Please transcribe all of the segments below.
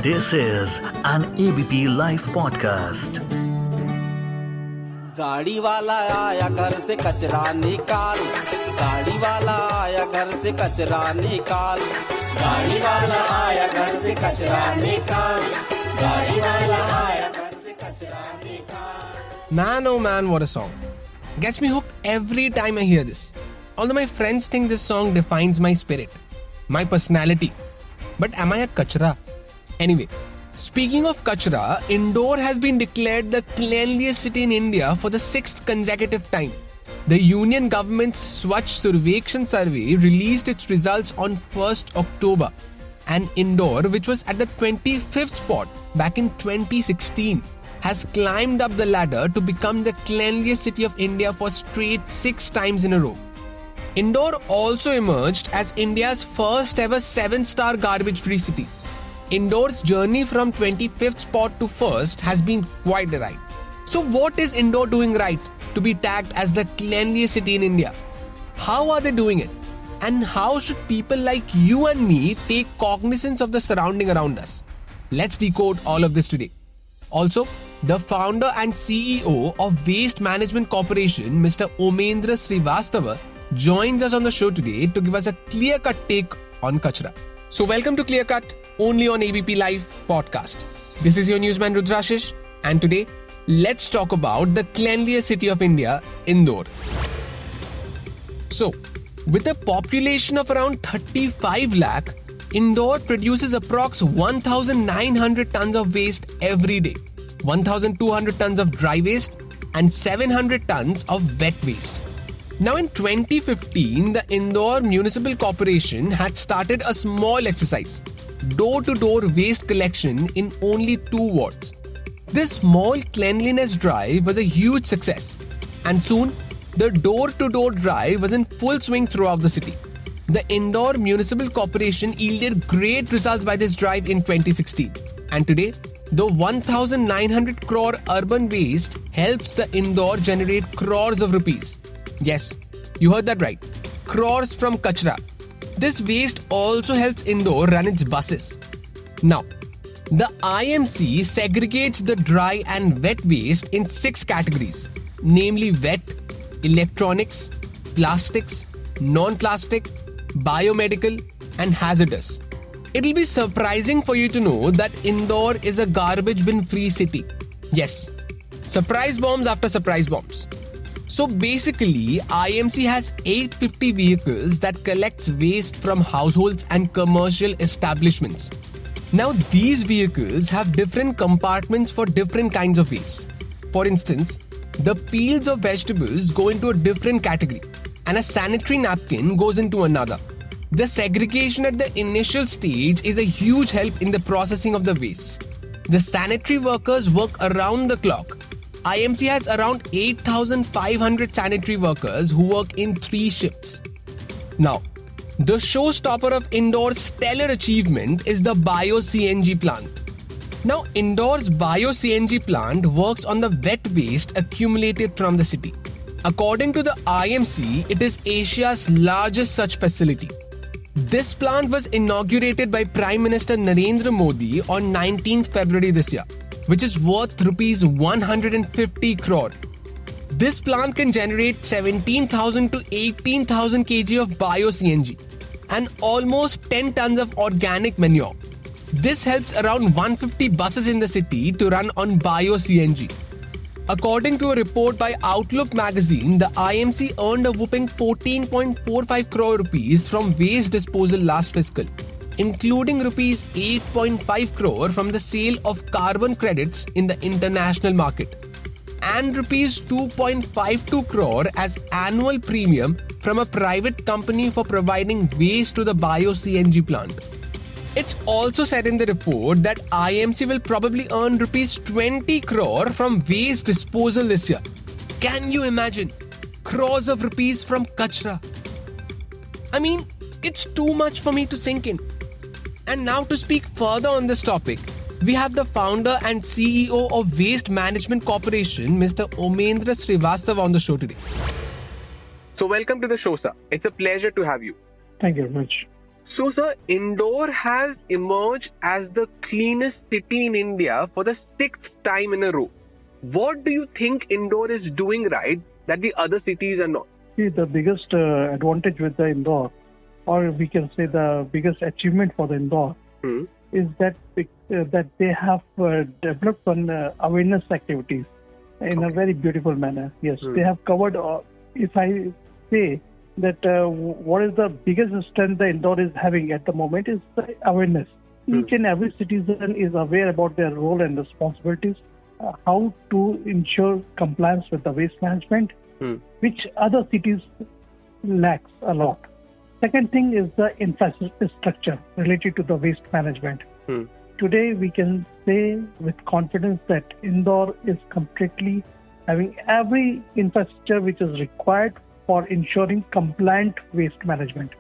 This is an ABP Life podcast. गाड़ी वाला आया घर से कचरा निकाल, गाड़ी वाला आया घर से कचरा निकाल, गाड़ी वाला आया घर से कचरा निकाल, गाड़ी वाला आया घर से कचरा निकाल. Man, oh man, what a song. Gets me hooked every time I hear this. Although my friends think this song defines my spirit, my personality. But am I a kachra? Anyway, speaking of kachra, Indore has been declared the cleanliest city in India for the 6th consecutive time. The Union government's Swachh Survekshan survey released its results on 1st October, and Indore, which was at the 25th spot back in 2016, has climbed up the ladder to become the cleanliest city of India for straight 6 times in a row. Indore also emerged as India's first ever 7-star garbage-free city. Indore's journey from 25th spot to 1st has been quite a ride. So what is Indore doing right to be tagged as the cleanliest city in India? How are they doing it? And how should people like you and me take cognizance of the surrounding around us? Let's decode all of this today. Also, the founder and CEO of Waste Management Corporation, Mr. Omendra Srivastava, joins us on the show today to give us a clear-cut take on kachra. So welcome to Clear Cut, only on ABP Live podcast. This is your newsman Rudrashis, and today let's talk about the cleanliest city of India, Indore. So, with a population of around 35 lakh, Indore produces approx 1,900 tons of waste every day, 1,200 tons of dry waste, and 700 tons of wet waste. Now in 2015, the Indore Municipal Corporation had started a small exercise, door-to-door waste collection in only 2 wards. This small cleanliness drive was a huge success, and soon the door-to-door drive was in full swing throughout the city. The Indore Municipal Corporation yielded great results by this drive in 2016, and today the 1,900 crore urban waste helps the Indore generate crores of rupees. Yes, you heard that right. Crores from kachra. This waste also helps Indore run its buses. Now, the IMC segregates the dry and wet waste in 6 categories, namely wet, electronics, plastics, non-plastic, biomedical, and hazardous. It'll be surprising for you to know that Indore is a garbage bin free city. Yes, surprise bombs after surprise bombs. So basically, IMC has 850 vehicles that collects waste from households and commercial establishments. Now these vehicles have different compartments for different kinds of waste. For instance, the peels of vegetables go into a different category and a sanitary napkin goes into another. The segregation at the initial stage is a huge help in the processing of the waste. The sanitary workers work around the clock. IMC has around 8,500 sanitary workers who work in 3 shifts. Now, the showstopper of Indore's stellar achievement is the Bio-CNG plant. Now, Indore's Bio-CNG plant works on the wet waste accumulated from the city. According to the IMC, it is Asia's largest such facility. This plant was inaugurated by Prime Minister Narendra Modi on 19th February this year, which is worth rupees 150 crore. This plant can generate 17,000 to 18,000 kg of Bio-CNG and almost 10 tons of organic manure. This helps around 150 buses in the city to run on Bio-CNG. According to a report by Outlook magazine, the IMC earned a whopping 14.45 crore rupees from waste disposal last fiscal, including rupees 8.5 crore from the sale of carbon credits in the international market, and rupees 2.52 crore as annual premium from a private company for providing waste to the Bio-CNG plant. It's also said in the report that IMC will probably earn rupees 20 crore from waste disposal this year. Can you imagine? Crores of rupees from kachra. I mean, it's too much for me to sink in. And now to speak further on this topic, we have the founder and CEO of Waste Management Corporation, Mr. Omendra Srivastava, on the show today. So welcome to the show, sir. It's a pleasure to have you. Thank you very much. So, sir, Indore has emerged as the cleanest city in India for the 6th time in a row. What do you think Indore is doing right that the other cities are not? See, the biggest advantage with the Indore, or we can say the biggest achievement for the Indore, is that they have developed on awareness activities in a very beautiful manner. Yes, they have covered. If I say that what is the biggest strength the Indore is having at the moment is the awareness. Each and every citizen is aware about their role and responsibilities, how to ensure compliance with the waste management, which other cities lacks a lot. Second thing is the infrastructure related to the waste management. Today we can say with confidence that Indore is completely having every infrastructure which is required for ensuring compliant waste management,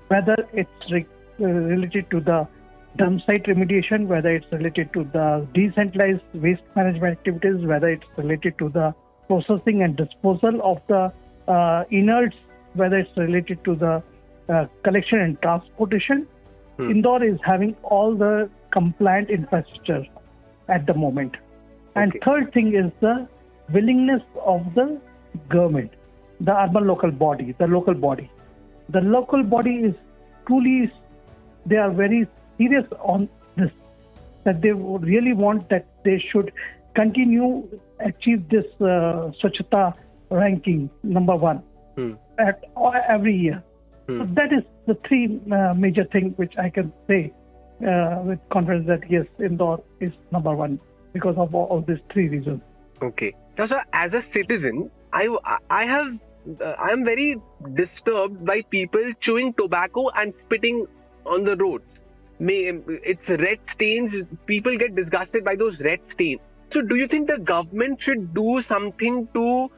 whether it's related to the dump site remediation, whether it's related to the decentralized waste management activities, whether it's related to the processing and disposal of the inerts, whether it's related to the collection and transportation. Indore is having all the compliant infrastructure at the moment. And third thing is the willingness of the government, the urban local body, the local body. The local body is truly, they are very serious on this, that they would really want that they should continue achieve this Swachhta ranking number 1 at every year. So that is the three major things which I can say with confidence that yes, Indore is number 1 because of all these three reasons. Okay. Now, sir, as a citizen, I am very disturbed by people chewing tobacco and spitting on the roads. It's red stains. People get disgusted by those red stains. So, do you think the government should do something to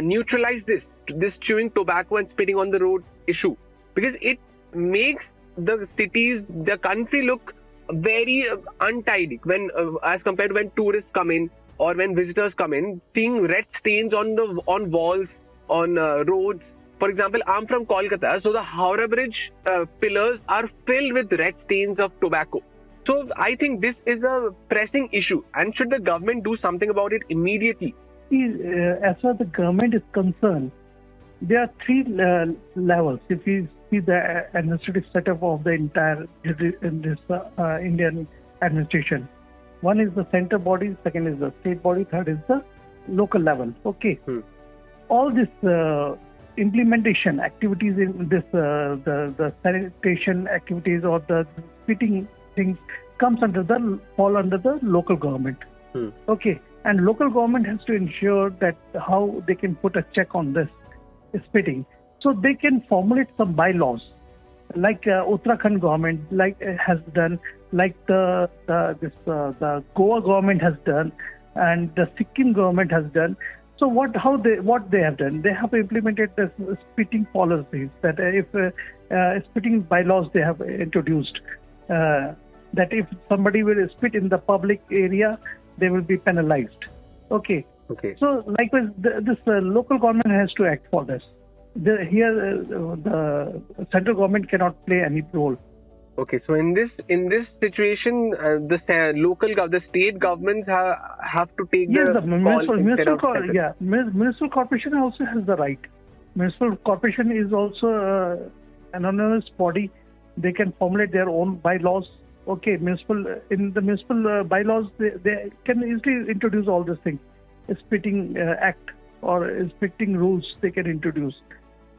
neutralize this chewing tobacco and spitting on the road issue? Because it makes the cities, the country look very untidy when, as compared to when tourists come in or when visitors come in, seeing red stains on walls, on roads. For example, I'm from Kolkata, so the Howrah Bridge pillars are filled with red stains of tobacco. So I think this is a pressing issue, and should the government do something about it immediately? As far as the government is concerned, there are three levels. If we see the administrative setup of the entire Indian administration, one is the center body, second is the state body, third is the local level. Okay. All this implementation activities in this, the sanitation activities or the spitting things fall under the local government. Okay. And local government has to ensure that how they can put a check on this spitting. So they can formulate some bylaws, like Uttarakhand government has done, like the Goa government has done, and the Sikkim government has done. So what they have done? They have implemented the spitting policies that if spitting bylaws they have introduced, that if somebody will spit in the public area, they will be penalized. Okay. So likewise, this local government has to act for this. The central government cannot play any role. Okay, so in this situation, the state governments have to take the municipal corporation also has the right. Municipal corporation is also an anonymous body. They can formulate their own bylaws. Okay, in the municipal bylaws, they can easily introduce all these things. A spitting act or spitting rules they can introduce.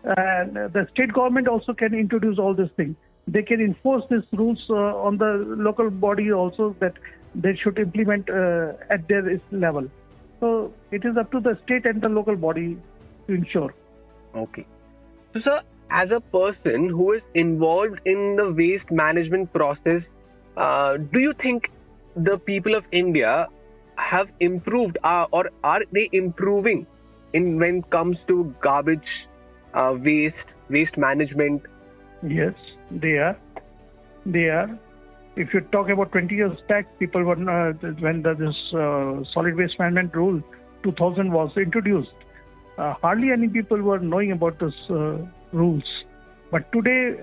And the state government also can introduce all these things. They can enforce these rules on the local body also, that they should implement at their level. So it is up to the state and the local body to ensure. Okay. So, sir, as a person who is involved in the waste management process, do you think the people of India have improved or are they improving when it comes to garbage, waste management? Yes, they are. If you talk about 20 years back, people were when this solid waste management rule 2000 was introduced, hardly any people were knowing about this rules. But today,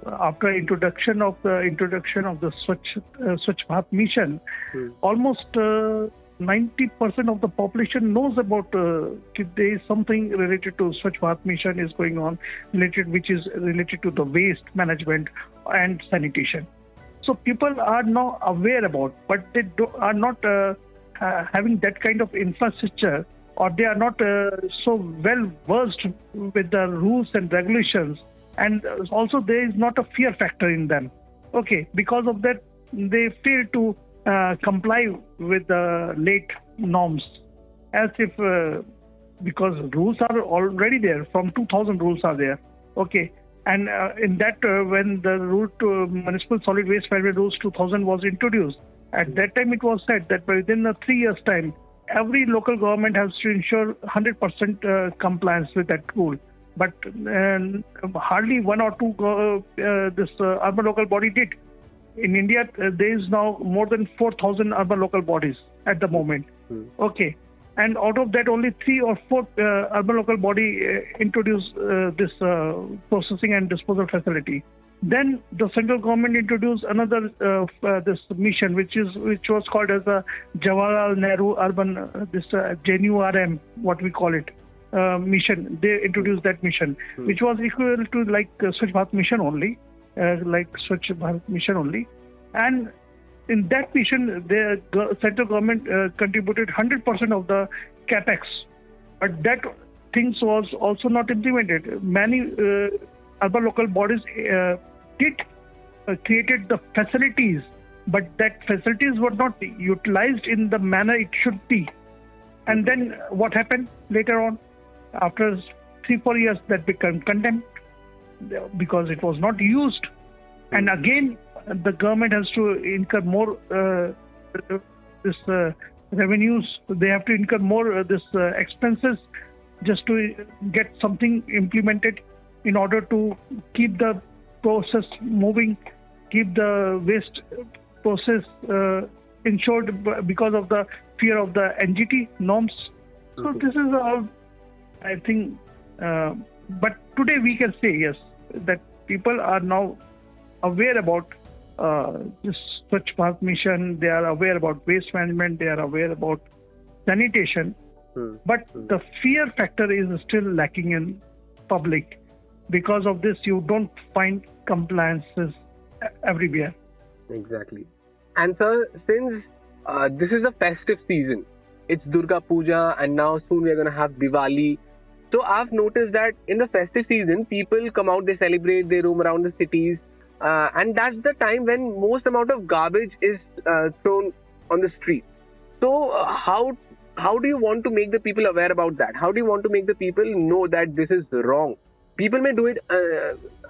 after introduction of the Swachh Bharat mission, almost 90% of the population knows about there is something related to Swachh Bharat mission is going on, which is related to the waste management and sanitation. So people are now aware about, but they are not having that kind of infrastructure, or they are not so well versed with the rules and regulations, and also there is not a fear factor in them. Okay, because of that, they fail to comply with the late norms, as if because rules are already there. From 2000 rules are there. Okay, and in that when the rule to municipal solid waste management rules 2000 was introduced, at that time it was said that within 3 years' time, every local government has to ensure 100% compliance with that rule. But hardly one or two this urban local body did. In India, there is now more than 4,000 urban local bodies at the moment. Okay, and out of that, only 3 or 4 urban local body introduced this processing and disposal facility. Then the central government introduced another this mission, which was called as a Jawaharlal Nehru Urban JNURM, what we call it, mission. They introduced that mission, which was equivalent to like Swachh Bharat mission only. And in that mission, the central government contributed 100% of the capex, but that things was also not implemented. Many urban local bodies did created the facilities, but that facilities were not utilized in the manner it should be. And then what happened later on? After 3-4 years, that became condemned because it was not used. And again, the government has to incur more revenues. They have to incur more expenses just to get something implemented in order to keep the process moving, keep the waste process ensured because of the fear of the NGT norms. So this is all, I think, but today we can say, yes, that people are now aware about this Swachh Bharat mission, they are aware about waste management, they are aware about sanitation, but the fear factor is still lacking in public. Because of this, you don't find compliances everywhere. Exactly. And sir, since this is a festive season, it's Durga Puja, and now soon we are going to have Diwali. So I've noticed that in the festive season, people come out, they celebrate, they roam around the cities, and that's the time when most amount of garbage is thrown on the street. So how do you want to make the people aware about that? How do you want to make the people know that this is wrong? People may do it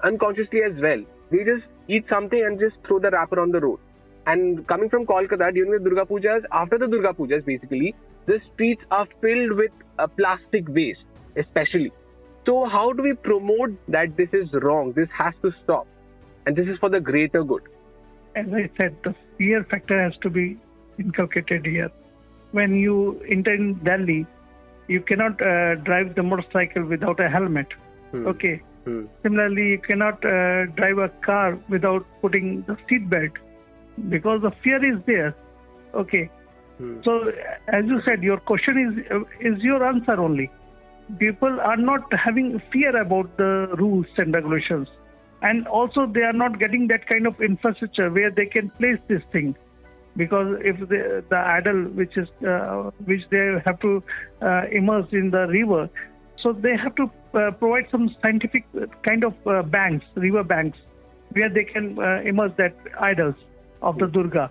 unconsciously as well. They just eat something and just throw the wrapper on the road. And coming from Kolkata during the Durga Pujas, after the Durga Pujas basically, the streets are filled with plastic waste especially. So how do we promote that this is wrong, this has to stop, and this is for the greater good? As I said, the fear factor has to be inculcated here. When you enter in Delhi, you cannot drive the motorcycle without a helmet. Okay. Similarly, you cannot drive a car without putting the seat belt because the fear is there. Okay. So, as you said, your question is your answer only. People are not having fear about the rules and regulations, and also they are not getting that kind of infrastructure where they can place this thing. Because if the idol which they have to immerse in the river, so they have to provide some scientific kind of banks, river banks, where they can immerse that idols of the Durga.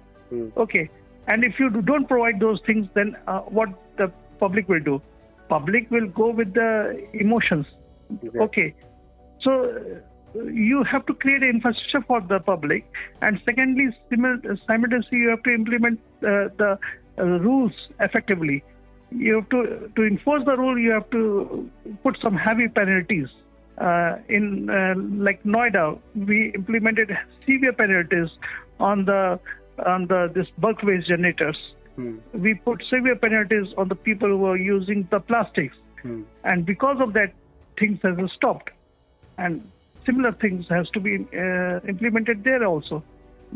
Okay, and if you don't provide those things, then what the public will do? Public will go with the emotions. Okay, so you have to create an infrastructure for the public, and secondly, simultaneously you have to implement the rules effectively. You have to enforce the rule. You have to put some heavy penalties. In like Noida, we implemented severe penalties on this bulk waste generators. We put severe penalties on the people who are using the plastics, and because of that, things have stopped. And similar things has to be implemented there also.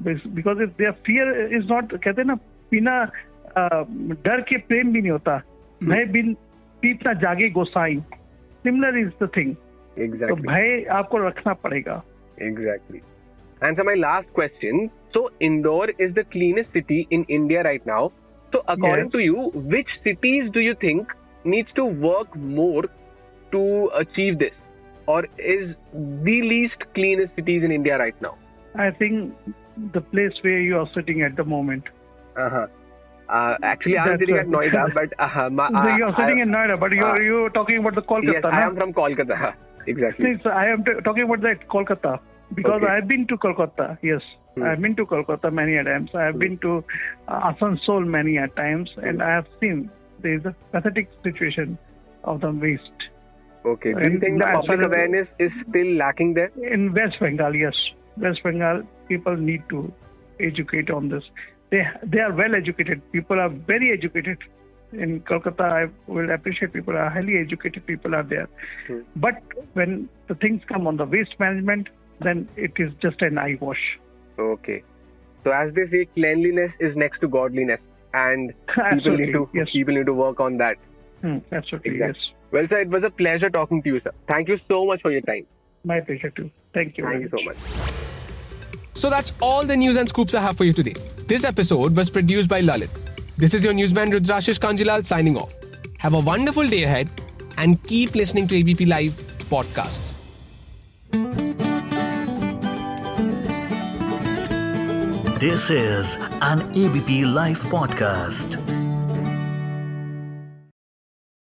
Because if their fear is not, कहते हैं ना, बिना डर के प्रेम भी नहीं होता, भय बिन पीप ना जागे गोसाई. Similar is the thing. Exactly. तो भय आपको रखना पड़ेगा. Exactly. And so my last question. So Indore is the cleanest city in India right now. So according to you, which cities do you think needs to work more to achieve this? Or is the least cleanest cities in India right now? I think the place where you are sitting at the moment. Actually, I'm sitting at Noida, but you're sitting in Noida, but you're talking about the Kolkata. Yes, I am from Kolkata. Exactly. Since I am talking about that Kolkata, because I have been to Kolkata. Yes, I have been to Kolkata many a times. I have been to Asansol many a times, and I have seen there is a pathetic situation of the waste. Okay. Do you think the public awareness is still lacking there? In West Bengal, yes. West Bengal, people need to educate on this. They are well educated. People are very educated. In Kolkata, I will appreciate people are highly educated. People are there. But when the things come on the waste management, then it is just an eye wash. Okay. So as they say, cleanliness is next to godliness, and people need to work on that. Absolutely, exactly. Yes. Well, sir, it was a pleasure talking to you, sir. Thank you so much for your time. My pleasure too. Thank you. Thank you so much. So that's all the news and scoops I have for you today. This episode was produced by Lalit. This is your newsman Rudrashis Kanjilal signing off. Have a wonderful day ahead and keep listening to ABP Live podcasts. This is an ABP Live podcast.